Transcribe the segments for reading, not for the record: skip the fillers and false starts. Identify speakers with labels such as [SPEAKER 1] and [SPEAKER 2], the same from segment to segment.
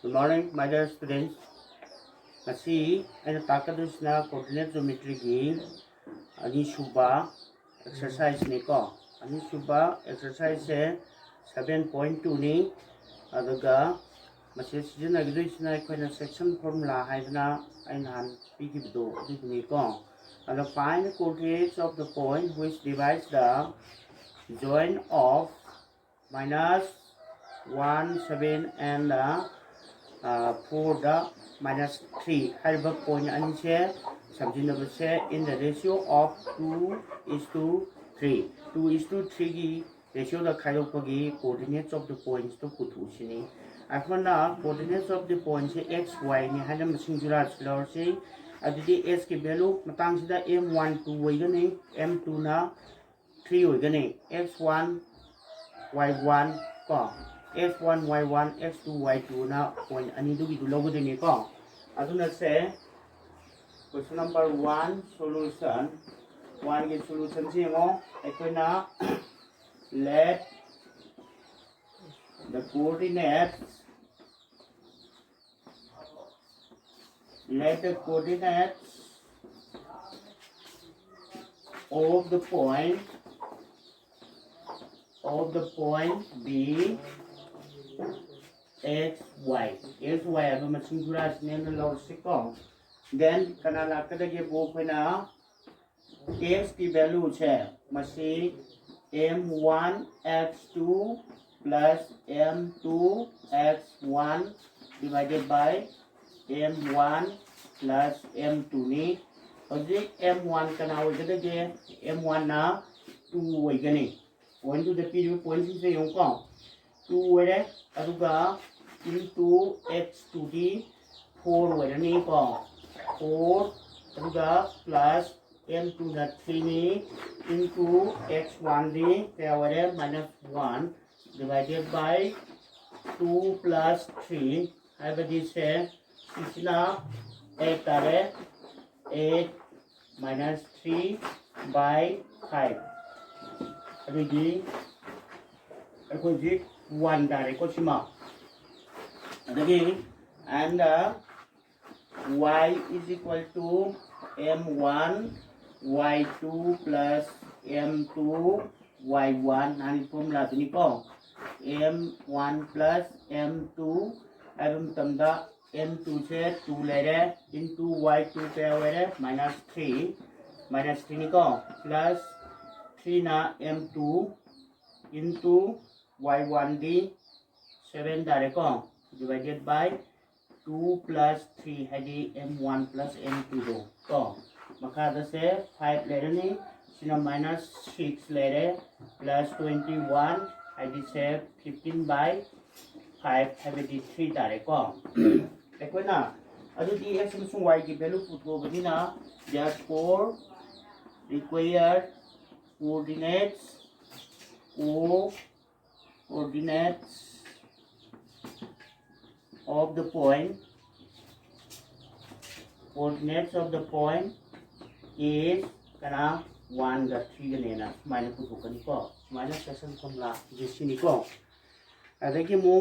[SPEAKER 1] Good morning, my dear students. Ngasi aina takadusna coordinate geometry gi anishuba exercise ni ko. Anishuba exercise se 7.2 ni adaga masi sijina gidusna aikoina section formula haidna aina han pigido ni ko. And find the coordinates of the point which divides the joint of minus 1, 7 and 4 the minus 3 hariba point ani se samjinaba se in the ratio of 2:3 2:3 gi ratio da khaidokpagi coordinates of the points to puthusini afana coordinates of the points se x y ni haina masing jura chilor se adidi x ki value matang sida m1 2 oigani m2 na 3 oigani x1 y1 ko x1 y1 x2 y2 na point ani dugi du logo deni ko aduna se question number 1 solution 1 ge solution se mo aikoina let the coordinates of the point be x y aba masing jura sine lo sikong then kanala kadage bo khoina x ki value che masi m1 x2 plus m2 x1 divided by m1 plus m2 ni ojik m1 kana oigade m1 na 2 oigani point to the period point se yung ko 2 were aduga into x to the 4 were ni ko 4 aduga plus m2 na 3 ni into x1 ni kaya were minus 1 divided by 2 plus 3 habadi se isna 8 tare 8 minus 3 by 5 adigi akoji 1 tare ko sima adagi and y is equal to m1 y2 plus m2 y1 and formula ni ko m1 plus m2 abam tamda m2 se 2 lere into y2 pe awere minus 3 ni ko plus 3 na m2 into y1 di 7 dare ko divided by 2 plus 3 hadi m1 plus m2 do ko makada se 5 lere ni sina minus 6 lere plus 21 hadi se 15 by 5 hadi 3 dare ko ekoina adudi x amsung y ki value putho badina therefore required coordinates of the point is kana 1 ga 3 ga nena minus putho kani ko minus section formula jisini ko adagi mo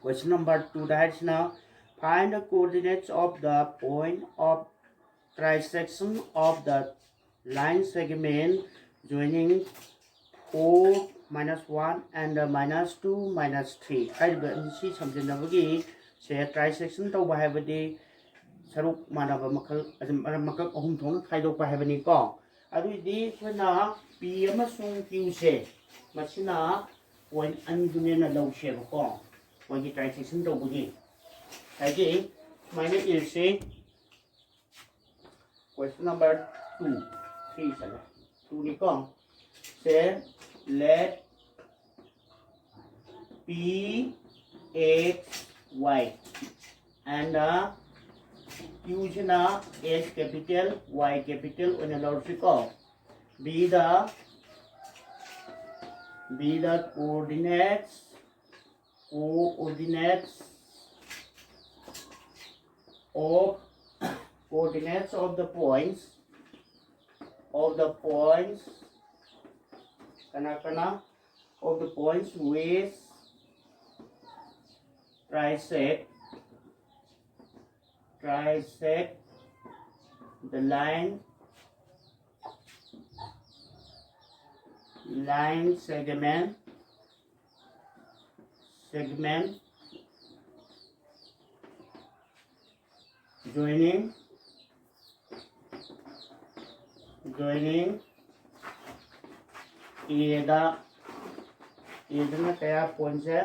[SPEAKER 1] question number 2 that's now find the coordinates of the point of trisection of the line segment joining 4 minus 1 and minus 2 minus 3 haiba si samjinabagi se trisection tawba haibadi saruk manaba makal ahum thong khaidokpa haibani ko aduidi khona p amasung q se masina point ani dunena lawse ko wagi trisection tawbagi haigi minus is se question number 2 3 sala 2 ni ko say let p x y and q jina s capital y capital on a logical be the coordinates of the points of the points with trisect the line segment joining A dana kaya point se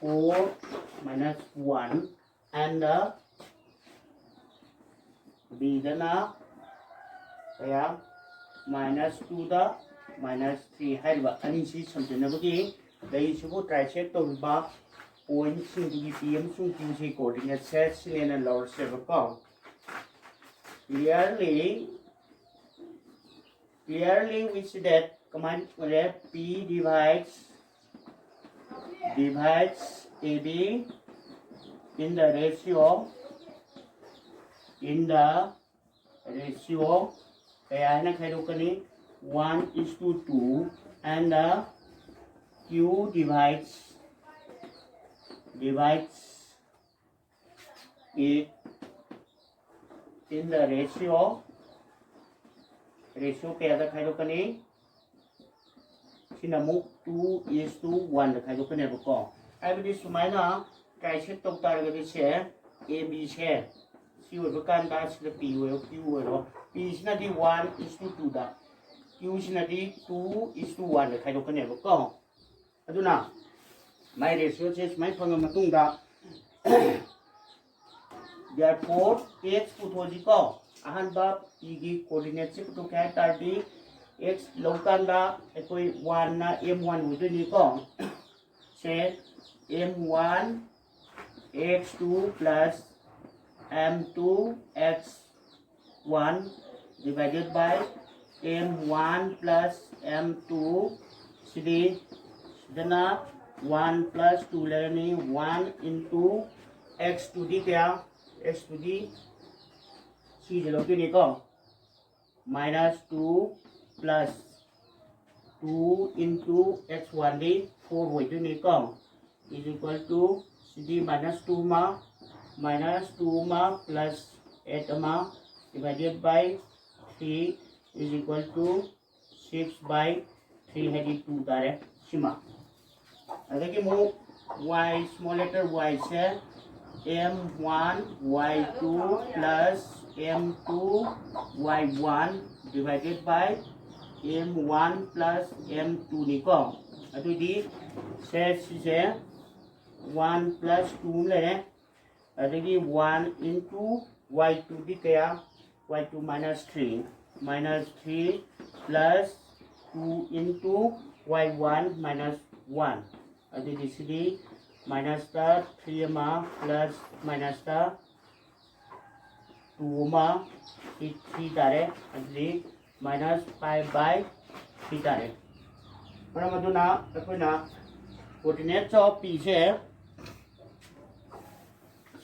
[SPEAKER 1] 4 minus 1 and B dana kaya minus 2 da minus 3 haiba ani si samjinabagi dai sibu trisect tawriba point singgi PM sung q si coordinate set sinena lower server ko clearly we see that command P divides AB in the ratio kaya na khairukani 1:2 and Q divides it in the ratio kaya da khairukani sinamuk 2:1 da khairukani bako aibadi sumaina trisect tok taragadi se AB se si oiba kanda sida P oiro Q oiro P sina di 1:2 da Q sina di 2:1 da khairukani bako aduna my ratio se sumai phanga matung da therefore x puthodi ko ahanba P gi coordinate se putu kaya tardi x lokanda ekoi 1 na m1 huduni ko se m1 x2 plus m2 x1 divided by m1 plus m2 sidi sidana 1 plus 2 lerani 1 into x to the kaya x to the si jelo kini ko minus 2 plus 2 into x1 di 4 way to ni ko is equal to cd minus 2 ma plus 8 ma divided by 3 is equal to 6 by 3 heading 2 tare sima adagi mo y small letter y se m1 y2 plus m2 y1 divided by m1 plus m2 ni ko adu di se 1 plus 2 le adagi 1 into y2 di kaya y2 minus 3 plus 2 into y1 minus 1 adagi sidi minus the 3 ma plus minus the 2 ma 3 tare adagi minus 5 by 3 tare para maduna apuna coordinates of P se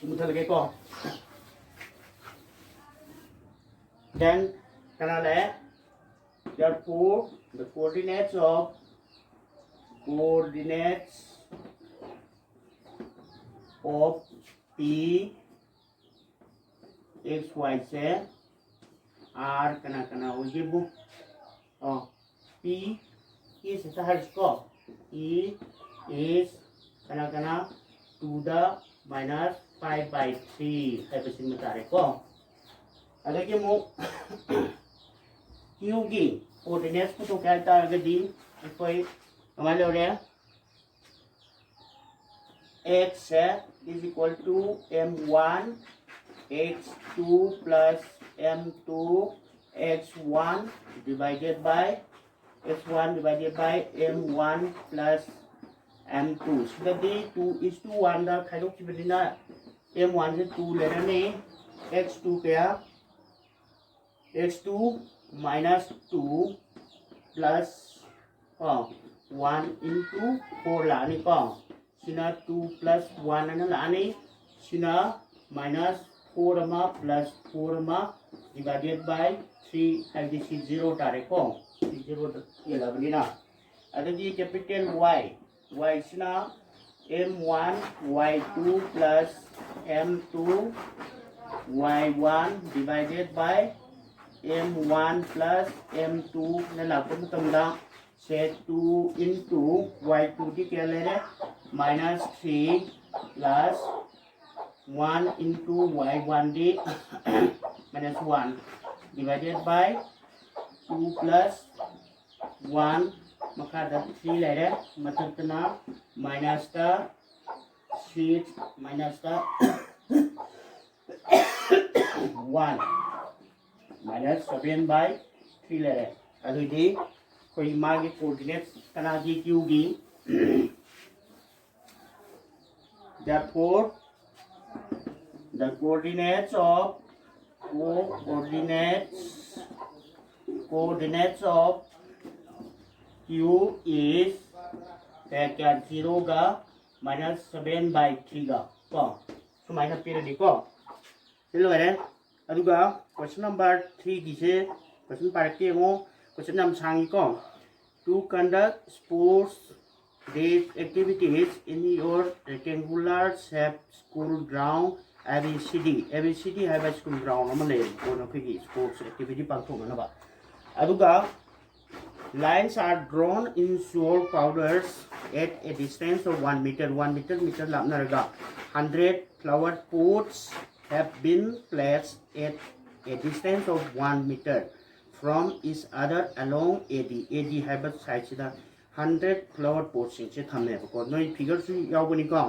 [SPEAKER 1] simuthal ke ko then kanale therefore the coordinates of P x y से R kana ujibu P is sahaj E is kana to the minus 5 by 3 hai pasin matare ko adagi mo Q gi coordinates ko to kya targadi koi हमारे हो रहा x is equal to m1 x2 plus m2 x1 divided by m1 plus m2 so the 2:1 da khairok kibadina m1 se 2 lerani x2 kaya x2 minus 2 plus 1 into 4 lani ko sina 2 plus 1 ana lani sina minus 4 ma plus 4 ma divided by 3 and this is 0 tare ko 0 yela banina adagi capital y sina m1 y2 plus m2 y1 divided by m1 plus m2 nên là cũng tâm đó sẽ 2 into y2 ที่เกี่ยวเลยนะ minus 3 plus 1 into y1 đi minus 1 divided by 2 plus 1 maka ada 3 lại đấy mà thật nó minus the 6 minus the 1 minus 7 by 3 lại đấy ở đây đi कोई मागे coordinates तना दी क्योंकि therefore the coordinates of q is क्या 0 का minus 7 by 3 का को so minus पे रही को चलो करें अदुगा question number 3 किसे question पार्ट के वो question number सांगी को to conduct sports based activities in your rectangular shaped school ground ABCD है बस school ground हम ले कौन की sports activity पांचों में ना बा अदुगा lines are drawn in shore powders at a distance of 1 meter लापना रहेगा 100 flower pots have been placed at a distance of 1 meter from each other along AD है बस साइड से 100 flower pots से थमने को नई figure से याव बनी को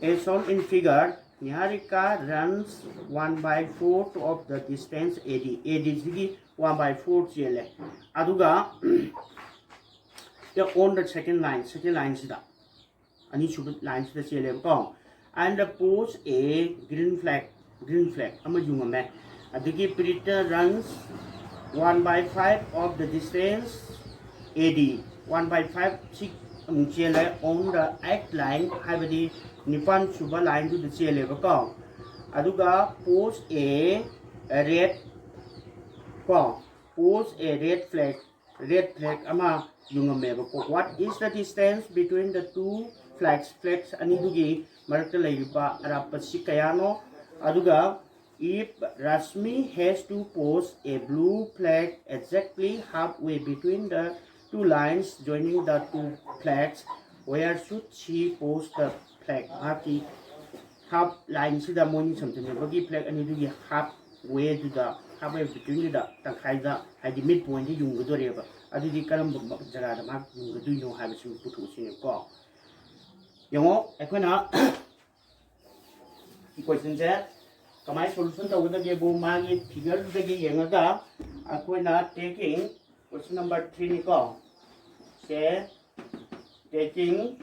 [SPEAKER 1] as shown in figure Niharika runs 1/4 of the distance AD से 1/4 चले अदुगा the on the second line से दा अनि शुभ line से चले को and the post a green flag अमा जुंगा में अदुगी Preeta runs 1/5 of the distance AD 1/5 6 चले on the X line हाइबदी निपान Shubh line to the चले को अदुगा post a red post a red flag ama yung meba ko what is the distance between the two flags ani dugi marakta layupa arapa si kayano aduga if Rashmi has to post a blue flag exactly halfway between the two lines joining the two flags where should she post the flag half line sida moni something bagi flag ani dugi halfway to the halfway between the tangkhaida hadi midpoint di yung do reba adudi karam jaga da ma yung do no ha bisu putu sin ko yango ekona equation je kamai solution to da ge bo ma gi figure da ge yenga ga akoina taking question number 3 ni ko se taking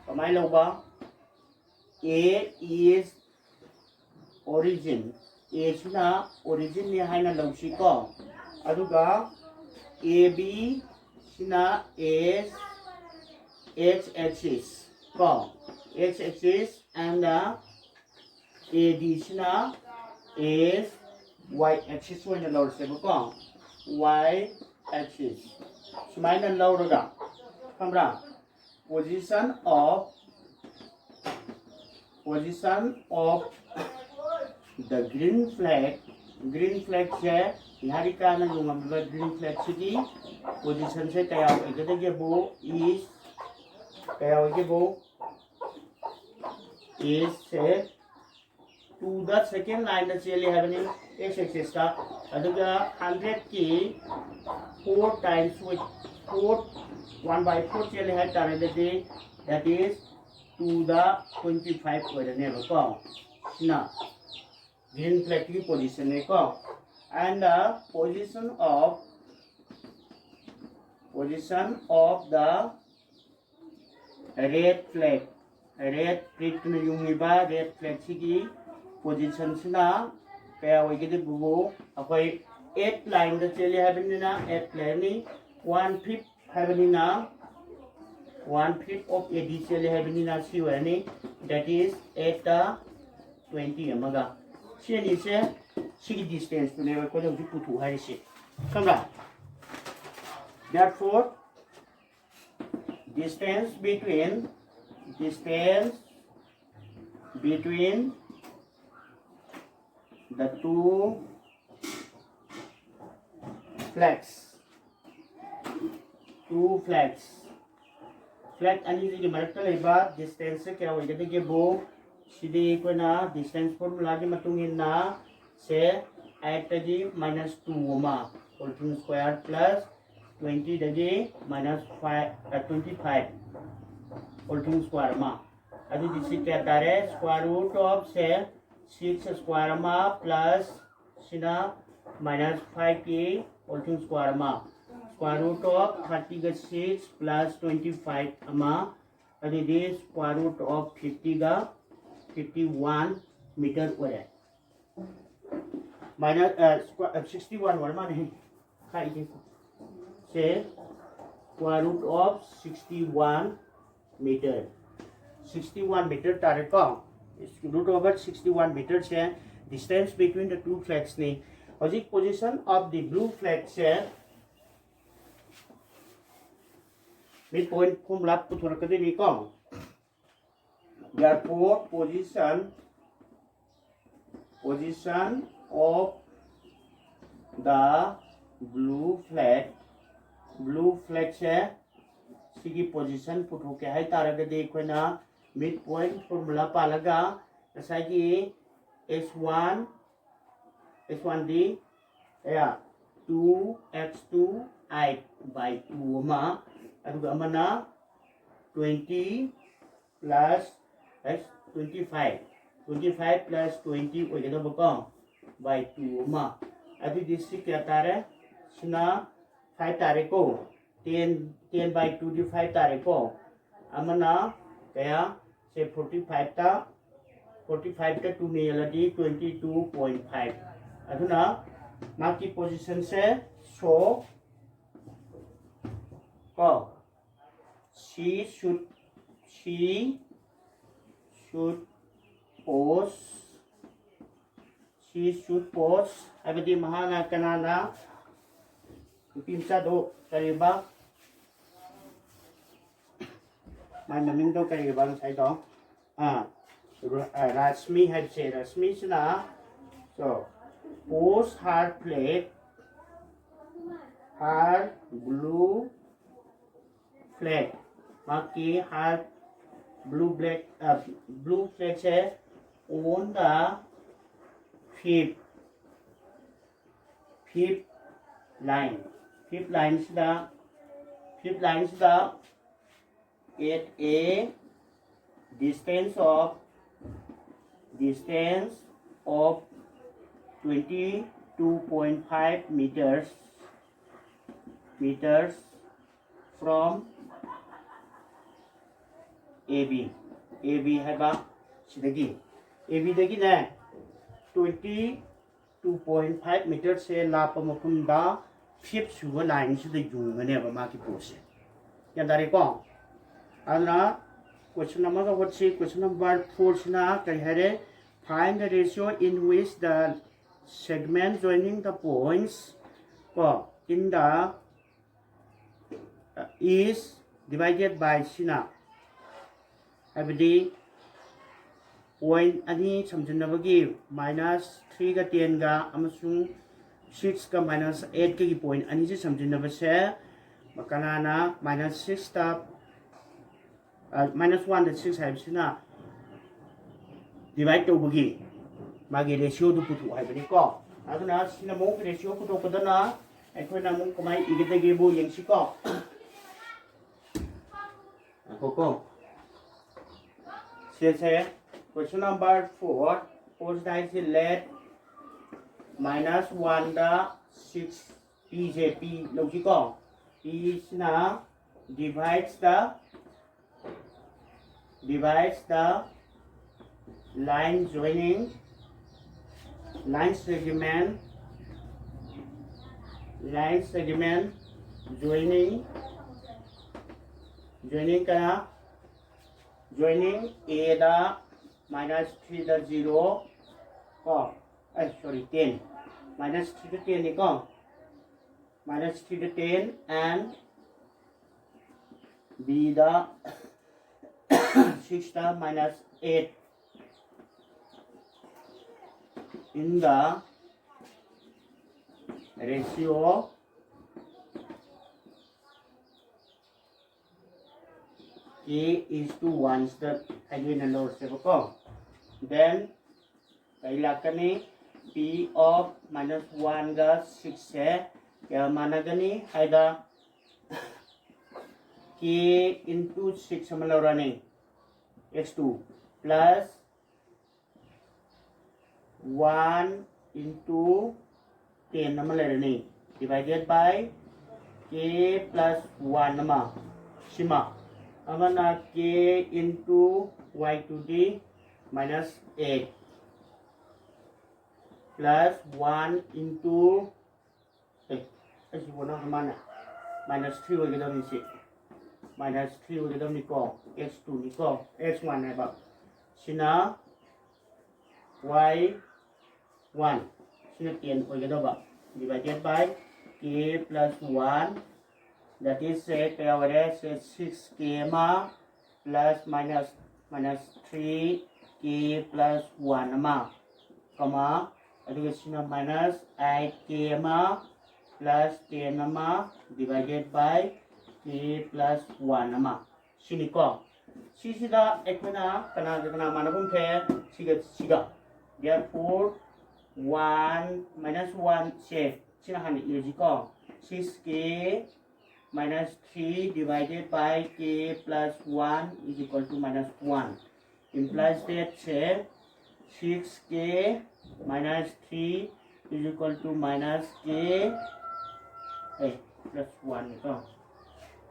[SPEAKER 1] kamai lo ba a is origin A sina origin ni haina lawsi ko aduga AB sina is x axis ko x axis and AD sina is y axis when the load se ko y axis sumaina load da kamra position of the green flag से Niharika na yung mga green flag city position से kaya ikata ke bo is kaya ke bo is set to the second line the chele happening x axis ka aduga 100 ki 4 times with 4 1/4 chele hai tare that is to the 25 order ne ko na green flag की position है को and the position of the red flag में yung iba red flag की position sina kaya wagi de bubo akoy 8 line da cheli haben na 8 line ni 1/5 haben na 1/5 of AD cheli haben na siwani that is 8 amaga Sini se sigi distance to level ko jang putu hai se kamra therefore distance between distance between the two flags. Two flags. Flag अनिजिगी मरक्ता लेबा distance से क्या होगा देखिए वो सीधे कोई ना distance formula की मतुंगी ना से 8 दगी -2 मा whole thing square plus 20 दगी -25 whole thing square मा अभी जिससे क्या तारे square root of से 6 square मा plus सीना -5 की whole thing square मा square root of 36 plus 25 ama and this square root of 50 ga 51 meter ore minus 61 war man hai kai say square root of 61 meter 61 meter tare ko root over 61 meter se distance between the two flags ni hoji position of the blue flag se midpoint formula पुथुरकदे निको therefore position of the blue flag से सिगी position पुथुके है तारगदे कोना midpoint formula पालगा सागी s1d या 2x2 8 by 2 मा aduga amana 20 plus 25 plus 20 oigado ko by 2 ma adu disi kya tare sina 5 tare ko 10 by 2 di 5 tare ko amana kaya se 45 ta 2 ne yaladi 22.5 aduna maki position se so she should pose abadi mahana kanana pimsa do kariba my naming do kariba sai do Rashmi had said Rashmi sina so pose her plate her blue flag बाकी हर blue flag है on the fifth line is the at a distance of 22.5 meters from AB है बा सिदगी AB दगी ने 22.5 metre से लाप मफुंदा fifth सुबह line से the युंगने बा माकी पोसे या दारे को अना क्वेश्चन नंबर क्वेश्चन नंबर 4 सिना कहि हरे find the ratio in which the segment joining the points को in the is divided by sina abdi point ani samjinabagi -3 ga 10 ga amasung 6 ga -8 ga point ani se samjinabase makanana -6 ta -1 da 6 haibsina divide tobagi magi ratio du putu haibani ko aduna sina mo ratio putu kodana aikoina mo kamai igidagi bu yengsi ko koko question number 4 pose dice let -1 da 6 pjp logiko is na divides the line joining segment joining का joining a da -3 da 0 को sorry 10 -3 da 10 ni ko -3 da 10 and b da 6 minus 8 in the ratio k is to 1 step again lower step. Then kailakani p of minus 1 ga 6 है क्या माना गनी हैगा k into 6 हम लोग रने x2 plus 1 into 10 हम लोग रने divided by k plus 1 nama sima amana k into y to d minus 8 plus 1 into minus 3 हो गया नीचे minus 3 हो गया निको x2 निको x1 है बाप सिना y1 सिना 10 हो गया बाप divided by k plus 1 that is say पे वाले से 6k मा plus minus 3k plus 1 मा कमा अदुगे सिना minus 8k मा plus 10 nama divided by k plus 1 nama sini ko sida ekna kana mana bum the siga therefore 1 minus 1 se sina hani ilji ko 6k minus 3 divided by k plus 1 is equal to minus 1 implies that say 6k minus 3 is equal to minus k plus 1 निको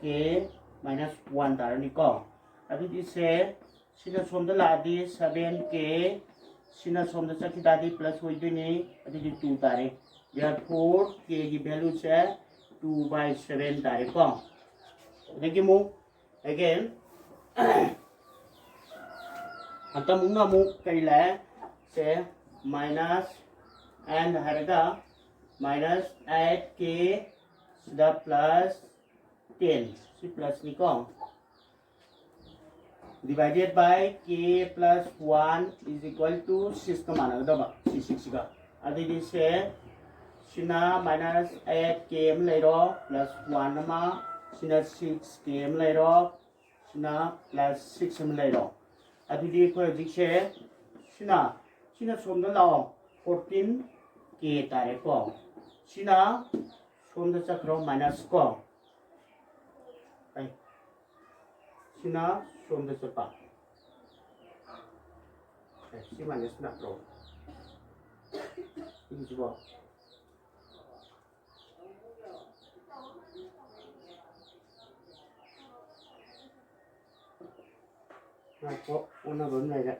[SPEAKER 1] k minus 1 तार निको अभी जिसे सिना सोमदा लादी 7k सिना सोमदा चकी दादी plus हो इधर नहीं अभी जी 2 तारे therefore k की value से 2/7 तारे को देखिए मु again अंत मुंगा मु करी ले से minus and हरगा minus 8k the plus 10 c plus निको divided by k plus 1 is equal to 6 का माना दबा 6 का अभी जिसे सिना minus 8k में ले रो plus 1 मा सिना 6k में ले रो सिना plus 6 में ले रो अभी जिसे सिना सोमदा लाओ 14k तारे को सिना सोमदा चक्रो minus को सिना सोमदा चपा सी minus ना pro ini coba nah kok una bấm này đấy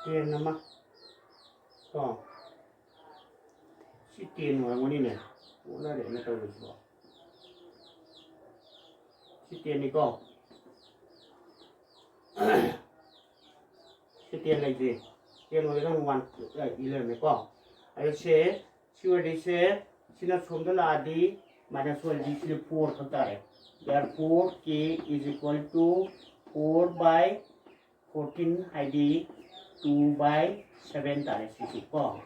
[SPEAKER 1] tiền nó mắc còn chỉ tiền mà muốn đi này muốn là để nó tàu được bỏ chỉ tiền đi con chỉ tiền là gì tiền mà cái thằng hoàn lại đi lên này con ấy sẽ chưa đi sẽ xin là xuống đó là đi minus 1 đi sẽ 4 thôi đấy therefore k is equal to 4 by 14 hay đi 2/7 तारे CC को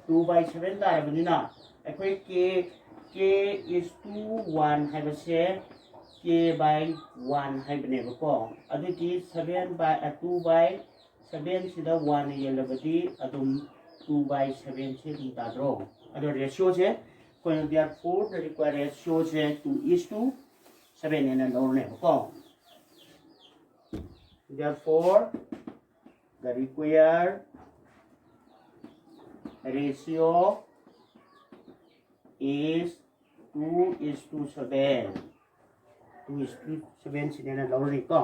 [SPEAKER 1] 2/7 तारे बनी ना अकोई k is to 1 है बसे k by 1 है बने बको अदु की 2/7 सिदा 1 ये लबदी अदुम 2/7 से निता दरो अदु रेशियो से कोई therefore the required ratio से 2:7 ने लोने बको therefore the required ratio is 2:7 2:7 सिनेना लौरी को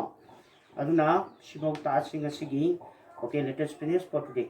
[SPEAKER 1] अदुना सिबौ Tasing सिगी okay let us finish for today